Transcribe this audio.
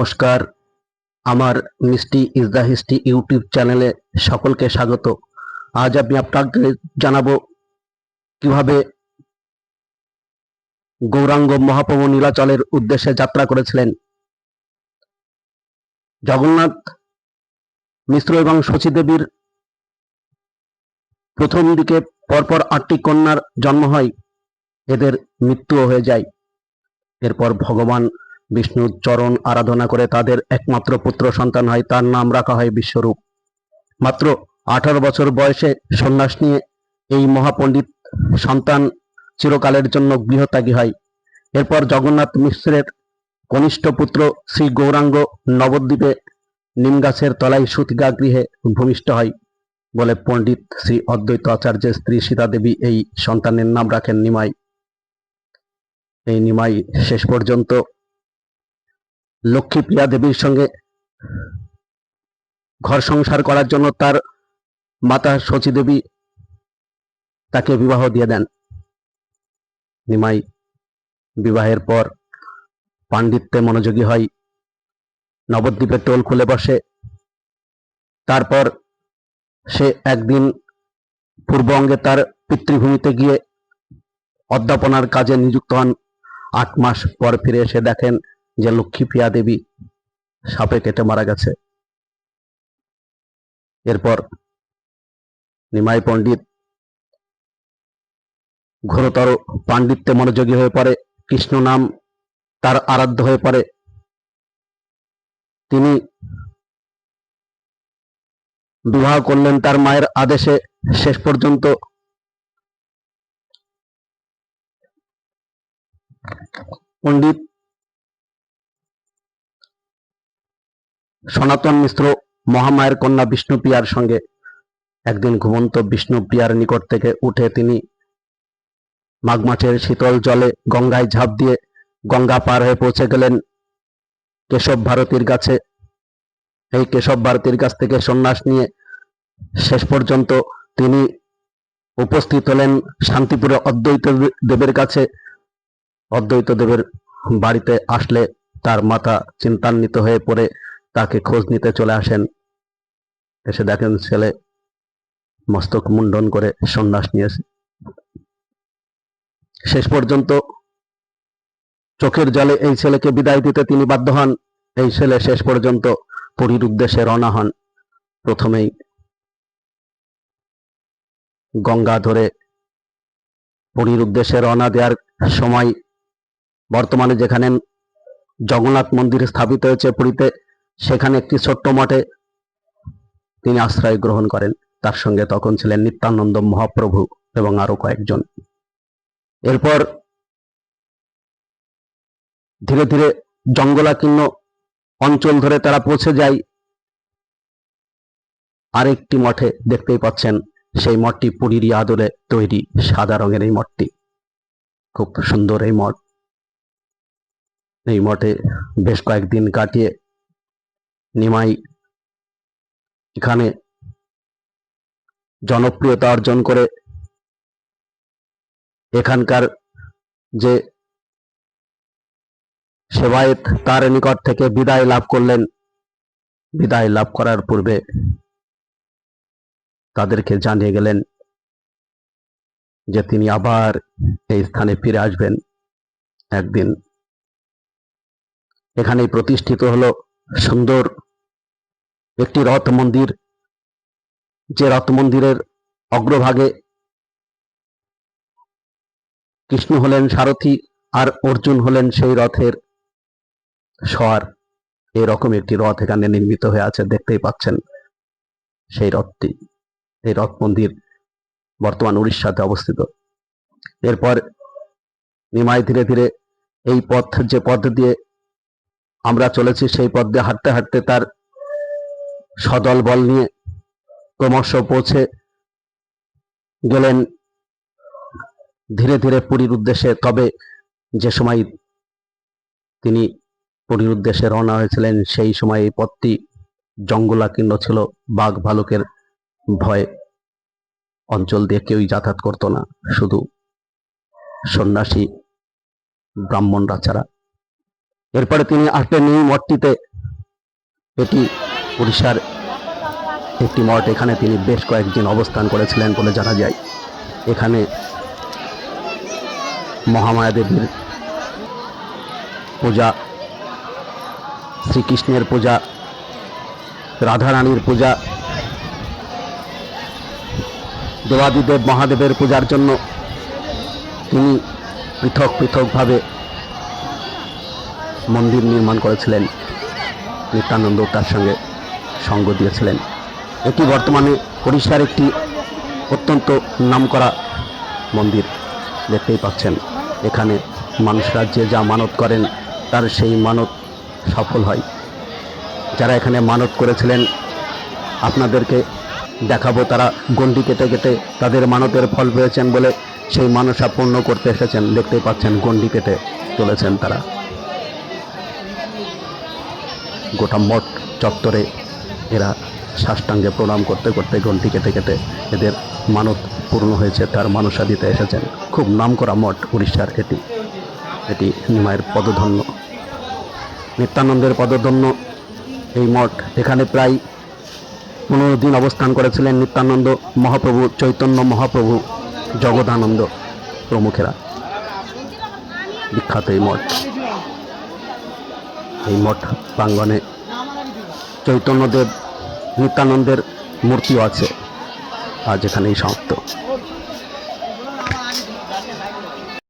নমস্কার, আমার মিষ্টি ইজ দ্য হিস্ট্রি ইউটিউব চ্যানেলে সকলকে স্বাগত। আজ আমি আপনাকে জানাবো কিভাবে গৌরাঙ্গ মহাপ্রভু নীলাচলের উদ্দেশ্যে যাত্রা করেছিলেন। জগন্নাথ মিশ্র এবং শচী দেবীর প্রথম দিকে পরপর 8টি কন্যার জন্ম হয়, এদের মৃত্যুও হয়ে যায়। এরপর ভগবান বিষ্ণুর চরণ আরাধনা করে তাদের একমাত্র পুত্র সন্তান হয়, তার নাম রাখা হয় বিশ্বরূপ। মাত্র 18 বছর বয়সে সন্ন্যাস নিয়ে এই মহাপণ্ডিত সন্তান চিরকালের জন্য গৃহত্যাগী হয়। এরপর জগন্নাথ মিশ্রের কনিষ্ঠ পুত্র শ্রী গৌরাঙ্গ নবদ্বীপে নিমগাছের তলায় সুতিকা গৃহে ভূমিষ্ঠ হয় বলে পণ্ডিত শ্রী অদ্বৈত আচার্যের স্ত্রী সীতা দেবী এই সন্তানের নাম রাখেন নিমাই। এই নিমাই শেষ পর্যন্ত লক্ষ্মীপ্রিয়া দেবীর সঙ্গে ঘর সংসার করার জন্য তার মাতা শচী দেবী তাকে বিবাহ দিয়ে দেন। নিমাই বিবাহের পর পাণ্ডিত্যে মনোযোগী হয়, নবদ্বীপে টোল খুলে বসে। তারপর সে একদিন পূর্ববঙ্গে তার পিতৃভূমিতে গিয়ে অধ্যাপনার কাজে নিযুক্ত হন। 8 মাস পর ফিরে এসে দেখেন যে লক্ষ্মীপ্রিয়া দেবী সাপে কেটে মারা গেছে। এরপর নিমাই পণ্ডিত ঘোরতর পাণ্ডিত্যে মনোযোগী হয়ে পড়ে, কৃষ্ণ নাম তার আরাধ্য হয়ে পড়ে। তিনি বিবাহ করলেন তার মায়ের আদেশে। শেষ পর্যন্ত পণ্ডিত সনাতন মিশ্র মহামায়ের কন্যা বিষ্ণুপ্রিয়ার সঙ্গে একদিন ঘুমন্ত বিষ্ণুপ্রিয়ার নিকট থেকে উঠে তিনি মাঘ মাসের শীতল জলে গঙ্গায় ঝাঁপ দিয়ে গঙ্গা পার হয়ে পৌঁছে গেলেন কেশব ভারতীর কাছে। এই কেশব ভারতীর কাছ থেকে সন্ন্যাস নিয়ে শেষ পর্যন্ত তিনি উপস্থিত হলেন শান্তিপুরে অদ্বৈত দেবের কাছে। অদ্বৈত দেবের বাড়িতে আসলে তার মাতা চিন্তান্বিত হয়ে পড়ে তাকে খোঁজ নিতে চলে আসেন। এসে দেখেন ছেলে মস্তক মুন্ডন করে সন্ন্যাস নিয়েছে। শেষ পর্যন্ত চোখের জলে এই ছেলেকে বিদায় দিতে তিনি বাধ্য হন। এই ছেলে শেষ পর্যন্ত পুরীর উদ্দেশ্যে রওনা হন। প্রথমেই গঙ্গা ধরে পুরীর উদ্দেশ্যে রওনা দেওয়ার সময় বর্তমানে যেখানে জগন্নাথ মন্দির স্থাপিত হয়েছে পুরীতে, সেখানে একটি ছোট্ট মঠে তিনি আশ্রয় গ্রহণ করেন। তার সঙ্গে তখন ছিলেন নিত্যানন্দ মহাপ্রভু এবং আরো কয়েকজন। এরপর ধীরে ধীরে জঙ্গলাকীর্ণ অঞ্চল ধরে তারা পৌঁছে যায় আরেকটি মঠে। দেখতেই পাচ্ছেন সেই মঠটি পুরীরই আদলে তৈরি, সাদা রঙের এই মঠটি। খুব সুন্দর এই মঠ। এই মঠে বেশ কয়েকদিন কাটিয়ে নিমাই এখানে জনপ্রিয়তা অর্জন করে এখানকার যে সেবায়েত তার নিকট থেকে বিদায় লাভ করলেন। বিদায় লাভ করার পূর্বে তাদেরকে জানিয়ে গেলেন যে তিনি আবার এই স্থানে ফিরে আসবেন একদিন। এখানেই প্রতিষ্ঠিত হলো সুন্দর একটি রথ মন্দির, যে রথ মন্দিরের অগ্রভাগে কৃষ্ণ হলেন সারথি আর অর্জুন হলেন সেই রথের সওয়ার। এরকম একটি রথ এখানে নির্মিত হয়ে আছে, দেখতেই পাচ্ছেন সেই রথটি। এই রথ মন্দির বর্তমান উড়িষ্যাতে অবস্থিত। এরপর নিমাই ধীরে ধীরে এই পথ, যে পথ দিয়ে আমরা চলেছি সেই পথ দিয়ে হাঁটতে হাঁটতে তার সদল বল নিয়ে ক্রমশ পৌঁছে গেলেন ধীরে ধীরে পুরীর উদ্দেশ্যে। তবে যে সময় তিনি পুরীর উদ্দেশ্যে রওনা হয়েছিলেন সেই সময় এই পথটি জঙ্গলাকীর্ণ ছিল। বাঘ ভালুকের ভয়ে অঞ্চল দিয়ে কেউই যাতায়াত করতো না, শুধু সন্ন্যাসী ব্রাহ্মণরা ছাড়া। এরপরে তিনি আসলেন এই মঠটিতে। এটি উড়িষ্যার একটি মঠ। এখানে তিনি বেশ কয়েকদিন অবস্থান করেছিলেন বলে জানা যায়। এখানে মহামায়া দেবীর পূজা, শ্রীকৃষ্ণের পূজা, রাধারানীর পূজা, দেবাদিদেব মহাদেবের পূজার জন্য তিনি পৃথক পৃথকভাবে মন্দির নির্মাণ করেছিলেন। নিত্যানন্দ তার সঙ্গে সঙ্গ দিয়েছিলেন। এটি বর্তমানে উড়িষ্যার একটি অত্যন্ত নামকরা মন্দির। দেখতেই পাচ্ছেন এখানে মানুষরা যে যা মানত করেন তার সেই মানত সফল হয়। যারা এখানে মানত করেছিলেন আপনাদেরকে দেখাবো, তারা গণ্ডি কেটে কেটে তাদের মানতের ফল পেয়েছেন বলে সেই মানসা পূর্ণ করতে এসেছেন। দেখতেই পাচ্ছেন গণ্ডি কেটে চলেছেন তারা। গোটা মঠ চত্বরে এরা সাষ্টাঙ্গে প্রণাম করতে করতে গণ্ডি কেটে কেটে এদের মানত পূর্ণ হয়েছে, তার মানসা দিতে এসেছেন। খুব নামকরা মঠ উড়িষ্যার এটি। এটি নিমাইয়ের পদধন্য, নিত্যানন্দের পদধন্য এই মঠ। এখানে প্রায় 15 দিন অবস্থান করেছিলেন নিত্যানন্দ মহাপ্রভু, চৈতন্য মহাপ্রভু, জগদানন্দ প্রমুখেরা। বিখ্যাত এই মঠ। এই মঠ প্রাঙ্গণে চৈতন্যদেব, নিত্যানন্দের মূর্তিও আছে। আজ এখানেই সমাপ্ত।